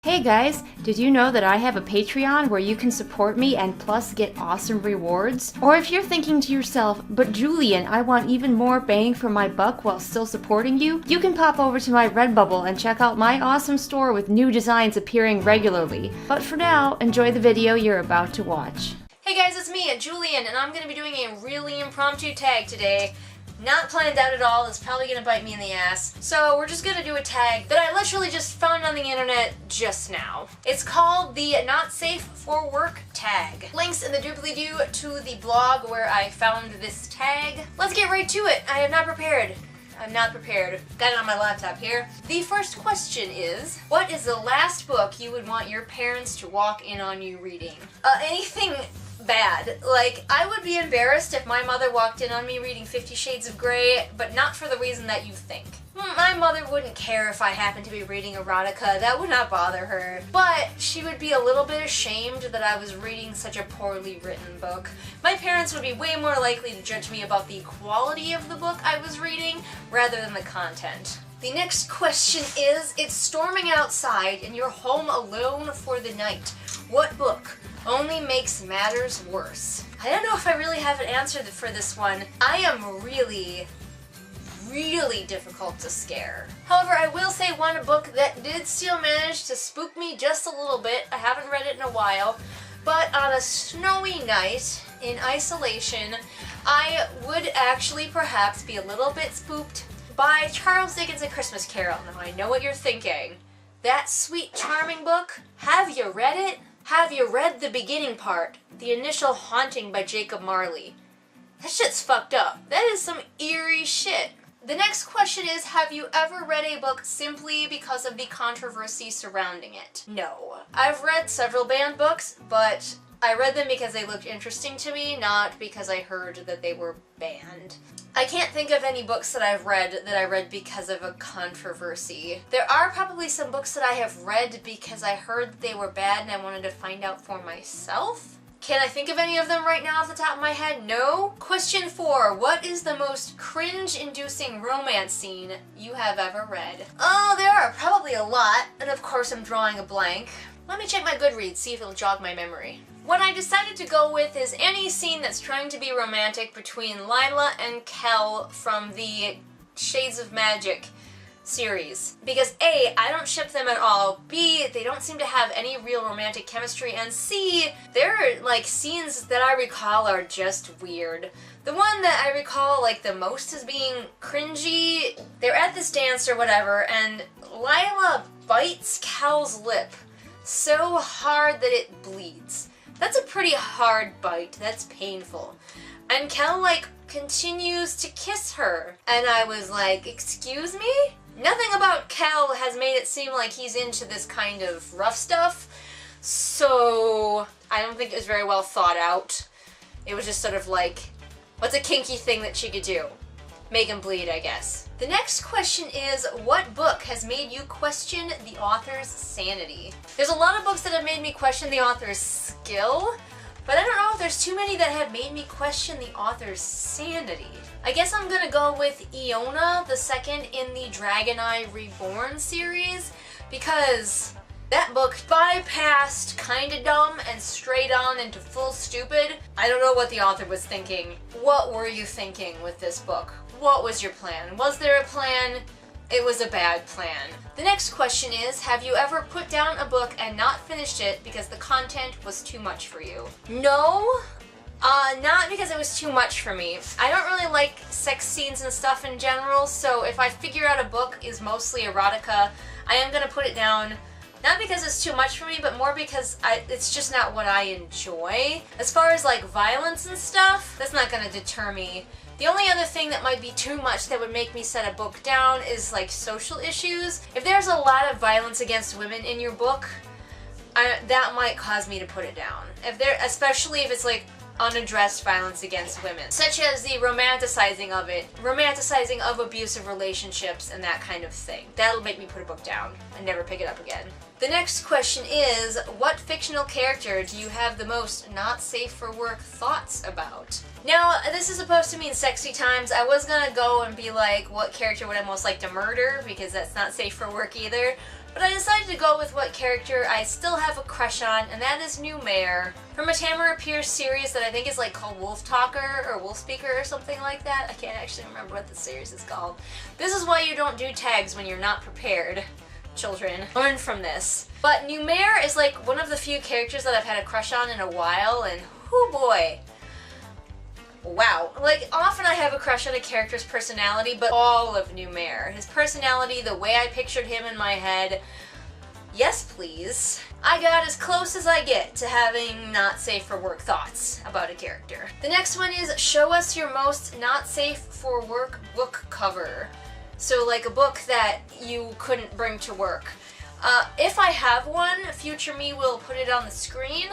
Hey guys, did you know that I have a Patreon where you can support me and plus get awesome rewards? Or if you're thinking to yourself, but Julian, I want even more bang for my buck while still supporting you, you can pop over to my Redbubble and check out my awesome store with new designs appearing regularly. But for now, enjoy the video you're about to watch. Hey guys, it's me, Julian, and I'm going to be doing a really impromptu tag today. Not planned out at all, it's probably going to bite me in the ass. So we're just going to do a tag that I literally just found on the internet just now. It's called the Not Safe for Work tag. Links in the doobly-doo to the blog where I found this tag. Let's get right to it. I am not prepared. I'm not prepared. Got it on my laptop here. The first question is, what is the last book you would want your parents to walk in on you reading? Anything bad. Like, I would be embarrassed if my mother walked in on me reading 50 Shades of Grey, but not for the reason that you think. My mother wouldn't care if I happened to be reading erotica, that would not bother her. But she would be a little bit ashamed that I was reading such a poorly written book. My parents would be way more likely to judge me about the quality of the book I was reading rather than the content. The next question is, it's storming outside and you're home alone for the night. What book only makes matters worse? I don't know if I really have an answer for this one. I am really difficult to scare. However, I will say one book that did still manage to spook me just a little bit. I haven't read it in a while, but on a snowy night in isolation, I would actually perhaps be a little bit spooked by Charles Dickens' A Christmas Carol. Now I know what you're thinking. That sweet, charming book? Have you read it? Have you read the beginning part? The Initial Haunting by Jacob Marley. That shit's fucked up. That is some eerie shit. The next question is, have you ever read a book simply because of the controversy surrounding it? No. I've read several banned books, but I read them because they looked interesting to me, not because I heard that they were banned. I can't think of any books that I've read that I read because of a controversy. There are probably some books that I have read because I heard that they were bad and I wanted to find out for myself. Can I think of any of them right now off the top of my head? No. Question 4. What is the most cringe-inducing romance scene you have ever read? Oh, there are probably a lot, and of course I'm drawing a blank. Let me check my Goodreads, see if it'll jog my memory. What I decided to go with is any scene that's trying to be romantic between Lila and Kel from the Shades of Magic series. Because A, I don't ship them at all, B, they don't seem to have any real romantic chemistry, and C, their scenes that I recall are just weird. The one that I recall the most as being cringy, they're at this dance or whatever, and Lila bites Kel's lip so hard that it bleeds. That's a pretty hard bite, that's painful. And Kel continues to kiss her. And I was like, excuse me? Nothing about Kel has made it seem like he's into this kind of rough stuff, so I don't think it was very well thought out. It was just sort of what's a kinky thing that she could do? Make him bleed, I guess. The next question is, what book has made you question the author's sanity? There's a lot of books that have made me question the author's skill, but I don't know if there's too many that have made me question the author's sanity. I guess I'm gonna go with Iona, the second in the Dragon Eye Reborn series, because that book bypassed kinda dumb and straight on into full stupid. I don't know what the author was thinking. What were you thinking with this book? What was your plan? Was there a plan? It was a bad plan. The next question is, have you ever put down a book and not finished it because the content was too much for you? No. Not because it was too much for me. I don't really like sex scenes and stuff in general, so if I figure out a book is mostly erotica, I am gonna put it down. Not because it's too much for me, but more because it's just not what I enjoy. As far as violence and stuff, that's not gonna deter me. The only other thing that might be too much that would make me set a book down is social issues. If there's a lot of violence against women in your book, that might cause me to put it down. Especially if it's unaddressed violence against women, such as the romanticizing of it, romanticizing of abusive relationships and that kind of thing. That'll make me put a book down and never pick it up again. The next question is, what fictional character do you have the most not safe for work thoughts about? Now, this is supposed to mean sexy times. I was gonna go and be what character would I most like to murder, because that's not safe for work either. But I decided to go with what character I still have a crush on, and that is Numair. From a Tamara Pierce series that I think is like called Wolf Talker or Wolf Speaker or something like that. I can't actually remember what the series is called. This is why you don't do tags when you're not prepared. Children, learn from this. But Numair is like one of the few characters that I've had a crush on in a while, and whoo boy. Wow. Like, often I have a crush on a character's personality, but all of Numair. His personality, the way I pictured him in my head, yes please. I got as close as I get to having not safe for work thoughts about a character. The next one is show us your most not safe for work book cover. So like a book that you couldn't bring to work. If I have one, future me will put it on the screen.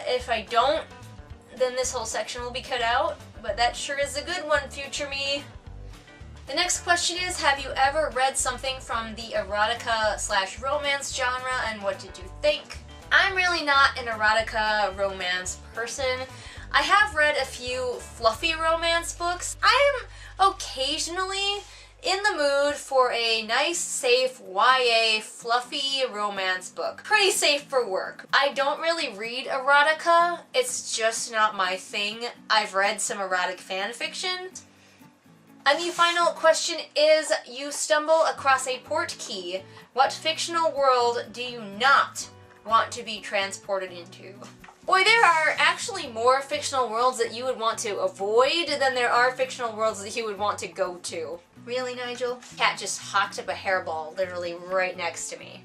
If I don't, then this whole section will be cut out. But that sure is a good one, future me. The next question is, have you ever read something from the erotica/romance genre, and what did you think? I'm really not an erotica romance person. I have read a few fluffy romance books. I am occasionally in the mood for a nice, safe YA fluffy romance book. Pretty safe for work. I don't really read erotica. It's just not my thing. I've read some erotic fan fiction. And the final question is, you stumble across a port key. What fictional world do you not want to be transported into? Boy, there are actually more fictional worlds that you would want to avoid than there are fictional worlds that you would want to go to. Really, Nigel? Cat just hawked up a hairball literally right next to me.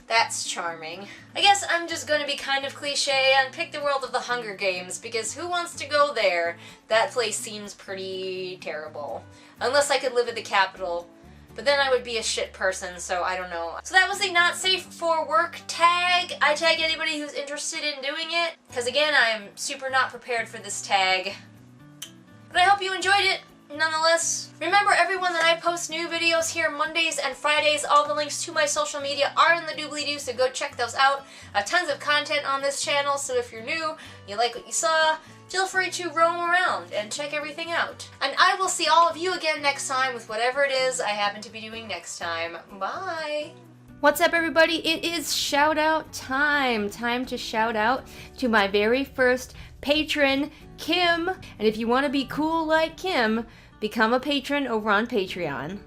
That's charming. I guess I'm just going to be kind of cliche and pick the world of the Hunger Games, because who wants to go there? That place seems pretty terrible. Unless I could live at the capital. But then I would be a shit person, so I don't know. So that was a not safe for work tag. I tag anybody who's interested in doing it, because again, I'm super not prepared for this tag. But I hope you enjoyed it. Nonetheless, remember everyone that I post new videos here Mondays and Fridays. All the links to my social media are in the doobly-doo, so go check those out. Tons of content on this channel, so if you're new, you like what you saw, feel free to roam around and check everything out. And I will see all of you again next time with whatever it is I happen to be doing next time. Bye! What's up, everybody? It is shout out time. Time to shout out to my very first patron, Kim. And if you want to be cool like Kim, become a patron over on Patreon.